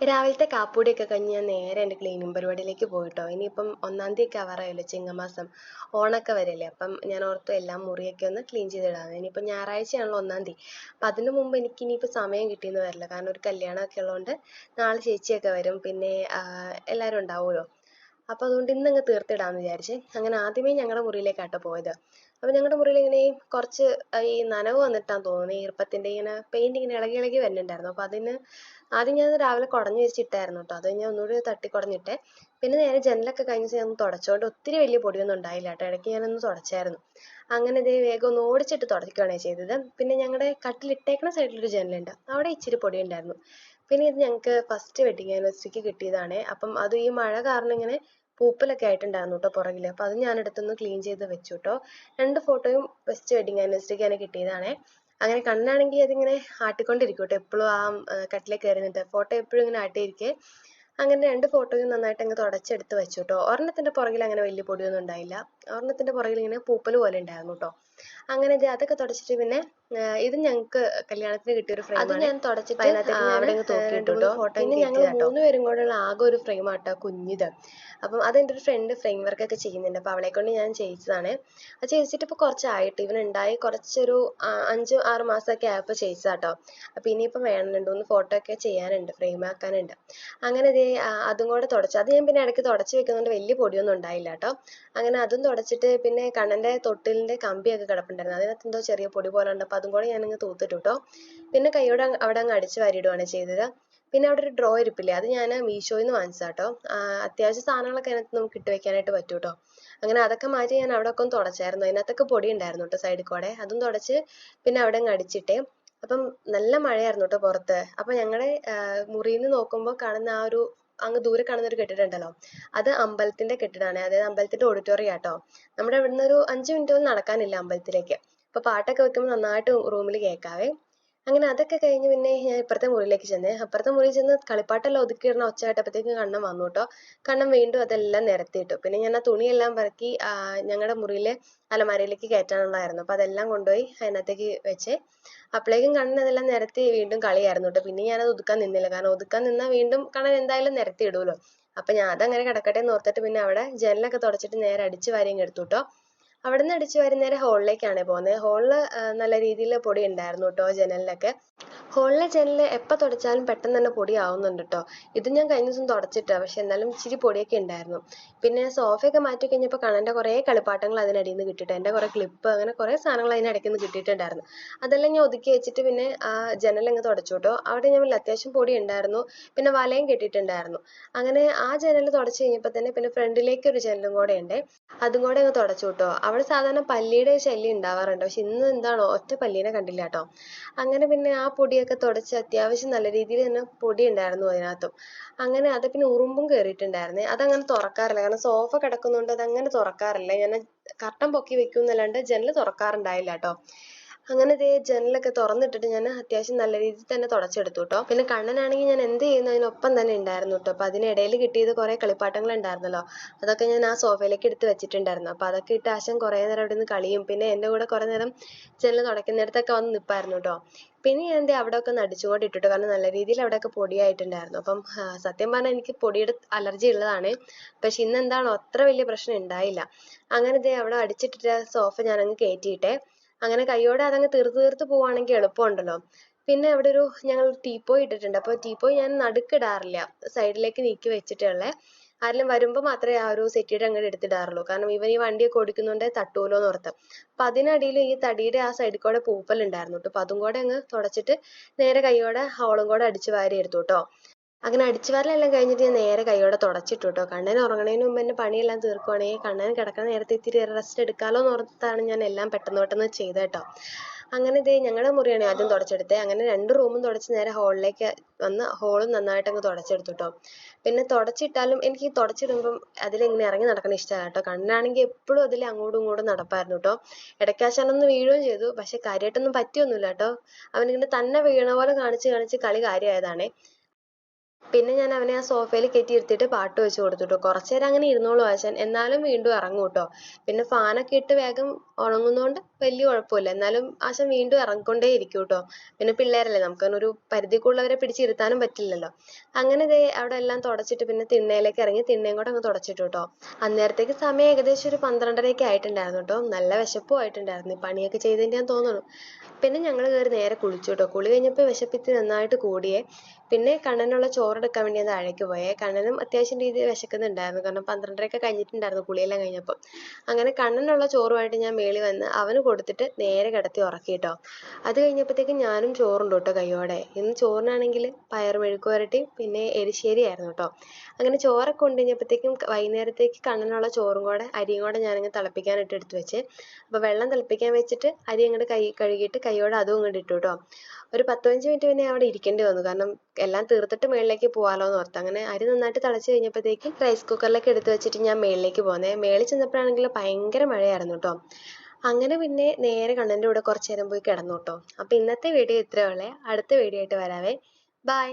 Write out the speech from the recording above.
രാവിലത്തെ കാപ്പിപ്പൊടിയൊക്കെ കഴിഞ്ഞ് ഞാൻ നേരെ എൻ്റെ ക്ലീനിങ് പരിപാടിയിലേക്ക് പോയിട്ടോ. ഇനിയിപ്പം 1-ാം തീയതി ഒക്കെ ആവാറായല്ലോ, ചിങ്ങമാസം ഓണമൊക്കെ വരില്ലേ. അപ്പം ഞാൻ ഓർത്തു എല്ലാം മുറിയൊക്കെ ഒന്ന് ക്ലീൻ ചെയ്തിടാമെന്ന്. ഇനിയിപ്പം ഞായറാഴ്ചയാണല്ലോ 1-ാം തീയതി. അപ്പം അതിന് മുമ്പ് എനിക്ക് ഇനിയിപ്പോൾ സമയം കിട്ടിയെന്ന് വരില്ല, കാരണം ഒരു കല്യാണമൊക്കെ ഉള്ളതുകൊണ്ട് നാളെ ചേച്ചിയൊക്കെ വരും, പിന്നെ എല്ലാവരും ഉണ്ടാവുമല്ലോ. അപ്പോൾ അതുകൊണ്ട് ഇന്നങ്ങ് തീർത്തിടാമെന്ന് വിചാരിച്ച് അങ്ങനെ ആദ്യമേ ഞങ്ങളുടെ മുറിയിലേക്കാട്ടോ പോയത്. അപ്പോൾ ഞങ്ങളുടെ മുറിയിൽ ഇങ്ങനെ കുറച്ച് ഈ നനവ് വന്നിട്ടാന്ന് തോന്നുന്നു, ഈർപ്പത്തിൻ്റെ ഇങ്ങനെ പെയിൻറ് ഇങ്ങനെ ഇളകി ഇളകി വരുന്നുണ്ടായിരുന്നു. അപ്പോൾ അതിന് ആദ്യം ഞാൻ രാവിലെ കുടഞ്ഞ് വെച്ചിട്ടായിരുന്നു കേട്ടോ. അത് ഞാൻ ഒന്നുകൂടി തട്ടി കുടഞ്ഞിട്ട് പിന്നെ നേരെ ജനലൊക്കെ കഴിഞ്ഞ ഞാൻ ഒന്ന് തുടച്ചുകൊണ്ട് ഒത്തിരി വലിയ പൊടിയൊന്നും ഉണ്ടായില്ല കേട്ടോ. ഇടയ്ക്ക് ഞാനൊന്ന് തുടച്ചായിരുന്നു. അങ്ങനെ ഇതേ വേഗം ഒന്ന് ഓടിച്ചിട്ട് തുടയ്ക്കുകയാണ് ചെയ്തത്. പിന്നെ ഞങ്ങളുടെ കട്ടിലിട്ടേക്കണ സൈഡിലൊരു ജനലുണ്ട്, അവിടെ ഇച്ചിരി പൊടി ഉണ്ടായിരുന്നു. പിന്നെ ഇത് ഞങ്ങൾക്ക് ഫസ്റ്റ് വെഡിങ് ആനിവേഴ്സറിക്ക് കിട്ടിയതാണ്. അപ്പം അത് ഈ മഴ കാരണം ഇങ്ങനെ പൂപ്പലൊക്കെ ആയിട്ടുണ്ടായിരുന്നു കേട്ടോ പുറകിൽ. അപ്പോൾ അത് ഞാൻ എടുത്തൊന്ന് ക്ലീൻ ചെയ്ത് വെച്ചു കേട്ടോ. 2 ഫോട്ടോയും ഫസ്റ്റ് വെഡിങ് ആനിവേഴ്സറിക്ക് തന്നെ കിട്ടിയതാണേ. അങ്ങനെ കണ്ണാണെങ്കിൽ അതിങ്ങനെ ആട്ടിക്കൊണ്ടിരിക്കും കേട്ടോ എപ്പോഴും. കട്ടിലേക്ക് കയറി നിന്നിട്ട് ഫോട്ടോ എപ്പോഴും ഇങ്ങനെ ആട്ടിയിരിക്കെ. അങ്ങനെ 2 ഫോട്ടോയും നന്നായിട്ട് അങ്ങ് തുടച്ചെടുത്ത് വെച്ചു കേട്ടോ. ഒരെണ്ണത്തിൻ്റെ പുറകിൽ അങ്ങനെ വലിയ പൊടിയൊന്നും ഉണ്ടായില്ല, ഒരെണ്ണത്തിൻ്റെ പുറകിൽ ഇങ്ങനെ പൂപ്പൽ പോലെ ഉണ്ടായിരുന്നു കേട്ടോ. അങ്ങനെ അതൊക്കെ തുടച്ചിട്ട് പിന്നെ ഇത് ഞങ്ങൾക്ക് കല്യാണത്തിന് കിട്ടിയൊരു ഫ്രെയിം, അത് ഞാൻ തുടച്ചിട്ട് അവിടെ തൂക്കിയിട്ടു കേട്ടോ. പിന്നെ ഞങ്ങൾ 3 പേരും കൂടെയുള്ള ആകെ ഒരു ഫ്രെയിം ആട്ടോ കുഞ്ഞിത്. അപ്പം അതെൻ്റെ ഒരു ഫ്രണ്ട് ഫ്രെയിം വർക്കൊക്കെ ചെയ്യുന്നുണ്ട്, അപ്പോൾ അവളെ കൊണ്ട് ഞാൻ ചെയ്യിച്ചതാണ്. അത് ചെയ്യിച്ചിട്ട് ഇപ്പോൾ കുറച്ചായിട്ട്, ഇവനുണ്ടായി കുറച്ചൊരു 5-6 മാസമൊക്കെ ആയപ്പോൾ ചെയ്യിച്ചതാട്ടോ. അപ്പോൾ ഇനിയിപ്പോൾ വേണം 2-3 ഫോട്ടോ ഒക്കെ ചെയ്യാനുണ്ട്, ഫ്രെയിം ആക്കാനുണ്ട്. അങ്ങനെ അതും കൂടെ തുടച്ചു. അത് ഞാൻ പിന്നെ ഇടയ്ക്ക് തുടച്ച് വെക്കുന്നതുകൊണ്ട് വലിയ പൊടിയൊന്നും ഉണ്ടായില്ല കേട്ടോ. അങ്ങനെ അതും തുടച്ചിട്ട് പിന്നെ കണ്ണൻ്റെ തൊട്ടിലിൻ്റെ കമ്പിയൊക്കെ കിടപ്പുണ്ടായിരുന്നു, അതിനകത്ത് എന്തോ ചെറിയ പൊടി പോലെ ഉണ്ട്. അപ്പോൾ അതും കൂടെ ഞാനങ്ങ് തൂത്തിട്ടു കേട്ടോ. പിന്നെ കൈയോടെ അവിടെ അങ്ങ് അടിച്ച് വാരിയിടുകയാണ് ചെയ്തത്. പിന്നെ അവിടെ ഒരു ഡ്രോ ഇരിപ്പില്ലേ, അത് ഞാൻ മീഷോയിൽ നിന്ന് വാങ്ങിച്ചതാട്ടോ. അത്യാവശ്യം സാധനങ്ങളൊക്കെ അതിനകത്ത് നമുക്ക് ഇട്ട് വെക്കാനായിട്ട് പറ്റും കേട്ടോ. അങ്ങനെ അതൊക്കെ മാറ്റി ഞാൻ അവിടെ ഒക്കെ ഒന്ന് തുടച്ചായിരുന്നു. അതിനകത്തൊക്കെ പൊടി ഉണ്ടായിരുന്നു കേട്ടോ സൈഡിൽ കൂടെ. അതും തുടച്ച് പിന്നെ അവിടെ അങ്ങ് അടിച്ചിട്ടേ. അപ്പം നല്ല മഴയായിരുന്നു കേട്ടോ പുറത്ത്. അപ്പം ഞങ്ങളുടെ മുറിയിൽ നിന്ന് നോക്കുമ്പോൾ കാണുന്ന ആ ഒരു അങ്ങ് ദൂരെ കാണുന്ന ഒരു കെട്ടിടം ഉണ്ടല്ലോ, അത് അമ്പലത്തിന്റെ കെട്ടിടമാണ്, അതായത് അമ്പലത്തിന്റെ ഓഡിറ്റോറിയം ആട്ടോ. നമ്മുടെ ഇവിടുന്ന് ഒരു 5 മിനിറ്റ് പോലും നടക്കാനില്ല അമ്പലത്തിലേക്ക്. അപ്പോൾ പാട്ടൊക്കെ വെക്കുമ്പോൾ നന്നായിട്ട് റൂമിൽ കേൾക്കാവേ. അങ്ങനെ അതൊക്കെ കഴിഞ്ഞ് പിന്നെ ഞാൻ ഇപ്പുറത്തെ മുറിയിലേക്ക് ചെന്നേ. അപ്പുറത്തെ മുറിയിൽ ചെന്ന് കളിപ്പാട്ടെല്ലാം ഒതുക്കിയിടണം ഒച്ച കേട്ടപ്പോഴത്തേക്കും കണ്ണൻ വന്നു കേട്ടോ. കണ്ണൻ വീണ്ടും അതെല്ലാം നിരത്തിയിട്ടു. പിന്നെ ഞാൻ ആ തുണിയെല്ലാം പറക്കി ഞങ്ങളുടെ മുറിയിലെ അലമാരയിലേക്ക് കയറ്റാനുള്ളതായിരുന്നു. അപ്പോൾ അതെല്ലാം കൊണ്ടുപോയി അതിനകത്തേക്ക് വെച്ചേ. അപ്പോഴേക്കും കണ്ണൻ അതെല്ലാം നിരത്തി വീണ്ടും കളിയായിരുന്നു കേട്ടോ. പിന്നെ ഞാനത് ഒതുക്കാൻ നിന്നില്ല, കാരണം ഒതുക്കാൻ നിന്നാൽ വീണ്ടും കണ്ണൻ എന്തായാലും നിരത്തി ഇടുമല്ലോ. അപ്പം ഞാൻ അതങ്ങനെ കിടക്കട്ടെ എന്ന് ഓർത്തിട്ട് പിന്നെ അവിടെ ജനലൊക്കെ തുടച്ചിട്ട് നേരെ അടിച്ച് വാരിയും എടുത്തു കേട്ടോ. അവിടെ നിന്ന് അടിച്ചു വാരി നേരെ ഹോളിലേക്കാണ് പോകുന്നത്. ഹോളിൽ നല്ല രീതിയിൽ പൊടി ഉണ്ടായിരുന്നു കേട്ടോ ജനലിലൊക്കെ. ഹോളിലെ ജനൽ എപ്പോൾ തുടച്ചാലും പെട്ടെന്ന് തന്നെ പൊടി ആവുന്നുണ്ട് കേട്ടോ. ഇത് ഞാൻ കഴിഞ്ഞ ദിവസം തുടച്ചിട്ടാണ്, പക്ഷെ എന്നാലും ഇച്ചിരി പൊടിയൊക്കെ ഉണ്ടായിരുന്നു. പിന്നെ സോഫയൊക്കെ മാറ്റി കഴിഞ്ഞപ്പോൾ കണ്ണൻ്റെ കുറേ കളിപ്പാട്ടങ്ങൾ അതിനടിയിൽ നിന്ന് കിട്ടിയിട്ട്, എൻ്റെ കുറേ ക്ലിപ്പ് അങ്ങനെ കുറേ സാധനങ്ങൾ അതിനിടയ്ക്ക് നിന്ന് കിട്ടിയിട്ടുണ്ടായിരുന്നു. അതെല്ലാം ഞാൻ ഒതുക്കി വെച്ചിട്ട് പിന്നെ ആ ജനലങ്ങ് തുടച്ചു കേട്ടോ. അവിടെ ഞാൻ അത്യാവശ്യം പൊടി ഉണ്ടായിരുന്നു, പിന്നെ വലയും കെട്ടിയിട്ടുണ്ടായിരുന്നു. അങ്ങനെ ആ ജനൽ തുടച്ച് കഴിഞ്ഞപ്പോൾ തന്നെ പിന്നെ ഫ്രണ്ടിലേക്ക് ഒരു ജനലും കൂടെ ഉണ്ട്, അതും കൂടെ അങ്ങ് തുടച്ചു കേട്ടോ. അവിടെ സാധാരണ പല്ലിയുടെ ശല്യം ഉണ്ടാവാറുണ്ട്, പക്ഷെ ഇന്ന് എന്താണോ ഒറ്റ പല്ലീനെ കണ്ടില്ല കേട്ടോ. അങ്ങനെ പിന്നെ ആ പൊടിയൊക്കെ തുടച്ച് അത്യാവശ്യം നല്ല രീതിയിൽ തന്നെ പൊടി ഉണ്ടായിരുന്നു അതിനകത്തും. അങ്ങനെ അത് പിന്നെ ഉറുമ്പും കയറിയിട്ടുണ്ടായിരുന്നേ. അതങ്ങനെ തുറക്കാറില്ല, കാരണം സോഫ കിടക്കുന്നതുകൊണ്ട് അതങ്ങനെ തുറക്കാറില്ല. ഞാൻ കർട്ടൻ പൊക്കി വെക്കും എന്നല്ലാണ്ട് ജനൽ തുറക്കാറുണ്ടായില്ല കേട്ടോ. അങ്ങനെ ജനലൊക്കെ തുറന്നിട്ടിട്ട് ഞാൻ അത്യാവശ്യം നല്ല രീതിയിൽ തന്നെ തുടച്ചെടുത്തു കേട്ടോ. പിന്നെ കണ്ണനാണെങ്കിൽ ഞാൻ എന്ത് ചെയ്യുന്നു അതിനൊപ്പം തന്നെ ഉണ്ടായിരുന്നു കേട്ടോ. അപ്പം അതിനിടയിൽ കിട്ടിയത് കുറേ കളിപ്പാട്ടങ്ങൾ ഉണ്ടായിരുന്നല്ലോ, അതൊക്കെ ഞാൻ ആ സോഫയിലേക്ക് എടുത്ത് വെച്ചിട്ടുണ്ടായിരുന്നു. അപ്പം അതൊക്കെ ഇട്ട് ആശം കുറേ നേരം അവിടെ നിന്ന് കളിയും, പിന്നെ എൻ്റെ കൂടെ കുറേ നേരം ജനൽ തുടയ്ക്കുന്നിടത്തൊക്കെ വന്ന് നിൽപ്പായിരുന്നു കേട്ടോ. പിന്നെ ഞാൻ അവിടെ ഒക്കെ ഒന്ന് അടിച്ചുകൊണ്ട് ഇട്ടിട്ട്, കാരണം നല്ല രീതിയിൽ അവിടെയൊക്കെ പൊടിയായിട്ടുണ്ടായിരുന്നു. അപ്പം സത്യം പറഞ്ഞാൽ എനിക്ക് പൊടിയുടെ അലർജി ഉള്ളതാണ്, പക്ഷെ ഇന്ന് എന്താണോ അത്ര വലിയ പ്രശ്നം ഉണ്ടായില്ല. അങ്ങനെ അവിടെ അടിച്ചിട്ടിട്ട് സോഫ ഞാനങ്ങ് കയറ്റിയിട്ടേ. അങ്ങനെ കൈയോടെ അതങ്ങ് തീർത്ത് പോവുകയാണെങ്കിൽ എളുപ്പമുണ്ടല്ലോ. പിന്നെ അവിടെ ഞങ്ങൾ ടീപ്പോയി ഇട്ടിട്ടുണ്ട്. അപ്പോൾ ടീപ്പോയി ഞാൻ നടുക്കിടാറില്ല, സൈഡിലേക്ക് നീക്കി വെച്ചിട്ടുള്ളേ. ആരെങ്കിലും വരുമ്പോൾ മാത്രമേ ആ ഒരു സെറ്റിയുടെ അങ്ങോട്ട് എടുത്തിടാറുള്ളൂ, കാരണം ഇവൻ ഈ വണ്ടിയൊക്കെ ഓടിക്കുന്നതുകൊണ്ട് തട്ടുമല്ലോ എന്ന് ഓർത്ത്. അപ്പം അതിനടിയിൽ ഈ തടിയുടെ ആ സൈഡിൽ കൂടെ പൂപ്പലുണ്ടായിരുന്നു കേട്ടോ. അപ്പം അതും കൂടെ അങ്ങ് തുടച്ചിട്ട് നേരെ കൈയോടെ ഹോളും കൂടെ അടിച്ച് വാരി എടുത്തു കേട്ടോ. അങ്ങനെ അടിച്ചുവാരലെല്ലാം കഴിഞ്ഞിട്ട് ഞാൻ നേരെ കൈയോടെ തുടച്ചിട്ടു കേട്ടോ. കണ്ണൻ ഉറങ്ങണതിന് മുമ്പ് എൻ്റെ പണിയെല്ലാം തീർക്കുവാണെങ്കിൽ കണ്ണൻ കിടക്കുന്ന നേരത്തെ ഇത്തിരി റെസ്റ്റ് എടുക്കാമല്ലോ എന്ന് ഓർത്താണ് ഞാൻ എല്ലാം പെട്ടെന്ന് ചെയ്തത് കേട്ടോ. അങ്ങനെ ഞങ്ങളുടെ മുറിയാണ് ആദ്യം തുടച്ചെടുത്തത്. അങ്ങനെ 2 റൂമും തുടച്ച് നേരെ ഹോളിലേക്ക് വന്ന് ഹോളും നന്നായിട്ട് അങ്ങ് തുടച്ചെടുത്തു കേട്ടോ. പിന്നെ തുടച്ചിട്ടാലും എനിക്ക് ഈ തുടച്ചിടുമ്പം അതിലിങ്ങനെ ഇറങ്ങി നടക്കണം ഇഷ്ടമല്ല കേട്ടോ. കണ്ണനാണെങ്കിൽ എപ്പോഴും അതിൽ അങ്ങോട്ടും ഇങ്ങോട്ടും നടപ്പായിരുന്നു കേട്ടോ. ഇടയ്ക്കാശാനൊന്ന് വീഴുകയും ചെയ്തു, പക്ഷെ കാര്യമായിട്ടൊന്നും പറ്റിയൊന്നുമില്ല കേട്ടോ. അവനിങ്ങനെ തന്നെ വീണ പോലെ കാണിച്ച് കളി കാര്യമായതാണേ. പിന്നെ ഞാൻ അവനെ ആ സോഫയിൽ കയറ്റി ഇരുത്തിയിട്ട് പാട്ട് വെച്ച് കൊടുത്തു കേട്ടോ. കുറച്ചു നേരം അങ്ങനെ ഇരുന്നോളൂ ആശാൻ, എന്നാലും വീണ്ടും ഇറങ്ങും കേട്ടോ. പിന്നെ ഫാനൊക്കെ ഇട്ട് വേഗം ഉണങ്ങുന്നതുകൊണ്ട് വലിയ കുഴപ്പമില്ല. എന്നാലും ആശാൻ വീണ്ടും ഇറങ്ങിക്കൊണ്ടേ ഇരിക്കും കേട്ടോ. പിന്നെ പിള്ളേരല്ലേ, നമുക്കങ്ങനെ ഒരു പരിധിക്കുള്ളവരെ പിടിച്ചിരുത്താനും പറ്റില്ലല്ലോ. അങ്ങനെ ദേ അവിടെ എല്ലാം തുടച്ചിട്ട് പിന്നെ തിണ്ണയിലേക്ക് ഇറങ്ങി തിണ്ണയും കൂടെ അങ്ങ് തുടച്ചിട്ടു കേട്ടോ. അന്നേരത്തേക്ക് സമയം ഏകദേശം ഒരു 12:30 ആയിട്ടുണ്ടായിരുന്നു കേട്ടോ. നല്ല വിശപ്പും ആയിട്ടുണ്ടായിരുന്നു, ഈ പണിയൊക്കെ ചെയ്തതിൻ്റെ തോന്നുന്നു. പിന്നെ ഞങ്ങൾ കയറി നേരെ കുളിച്ചു കേട്ടോ. കുളി കഴിഞ്ഞപ്പോൾ വിശപ്പിച്ച് നന്നായിട്ട് കൂടിയേ. പിന്നെ കണ്ണനുള്ള ചോറെടുക്കാൻ വേണ്ടി ഞാൻ താഴേക്ക് പോയേ. കണ്ണനും അത്യാവശ്യം രീതിയിൽ വിശക്കുന്നുണ്ടായിരുന്നു, കാരണം 12:30 കഴിഞ്ഞിട്ടുണ്ടായിരുന്നു കുളിയെല്ലാം കഴിഞ്ഞപ്പോൾ. അങ്ങനെ കണ്ണനുള്ള ചോറുമായിട്ട് ഞാൻ മേളിൽ വന്ന് അവന് കൊടുത്തിട്ട് നേരെ കിടത്തി ഉറക്കി കേട്ടോ. അത് കഴിഞ്ഞപ്പോഴത്തേക്കും ഞാനും ചോറുണ്ട് കേട്ടോ കയ്യോടെ. ഇന്ന് ചോറിനാണെങ്കിൽ പയർ മെഴുക്ക് പുരട്ടി പിന്നെ എരിശ്ശേരി ആയിരുന്നു കേട്ടോ. അങ്ങനെ ചോറൊക്കെ കൊണ്ടു കഴിഞ്ഞപ്പോഴത്തേക്കും വൈകുന്നേരത്തേക്ക് കണ്ണനുള്ള ചോറും കൂടെ അരിയും കൂടെ ഞാനങ്ങ് തിളപ്പിക്കാനായിട്ട് എടുത്ത് വെച്ച്. അപ്പോൾ വെള്ളം തിളപ്പിക്കാൻ വെച്ചിട്ട് അരി അങ്ങോട്ട് കഴുകിയിട്ട് കൈയോടെ അതും ഇങ്ങോട്ട് ഇട്ടു കേട്ടോ. ഒരു 10-15 മിനിറ്റ് പിന്നെ അവിടെ ഇരിക്കേണ്ടി വന്നു, കാരണം എല്ലാം തീർത്തിട്ട് മേളിലേക്ക് പോകാമല്ലോ എന്ന് ഓർത്ത്. അങ്ങനെ അരി നന്നായിട്ട് തിളച്ച് കഴിഞ്ഞപ്പോഴത്തേക്കും റൈസ് കുക്കറിലേക്ക് എടുത്ത് വെച്ചിട്ട് ഞാൻ മേളിലേക്ക് പോന്നേ. മേളിൽ ചെന്നപ്പോഴാണെങ്കിൽ ഭയങ്കര മഴയായിരുന്നു കേട്ടോ. അങ്ങനെ പിന്നെ നേരെ കണ്ണൻ്റെ കൂടെ കുറച്ച് നേരം പോയി കിടന്നു കേട്ടോ. അപ്പോൾ ഇന്നത്തെ വീഡിയോ ഇത്രയേ ഉള്ളേ. അടുത്ത വീഡിയോ ആയിട്ട് വരാവേ. ബൈ.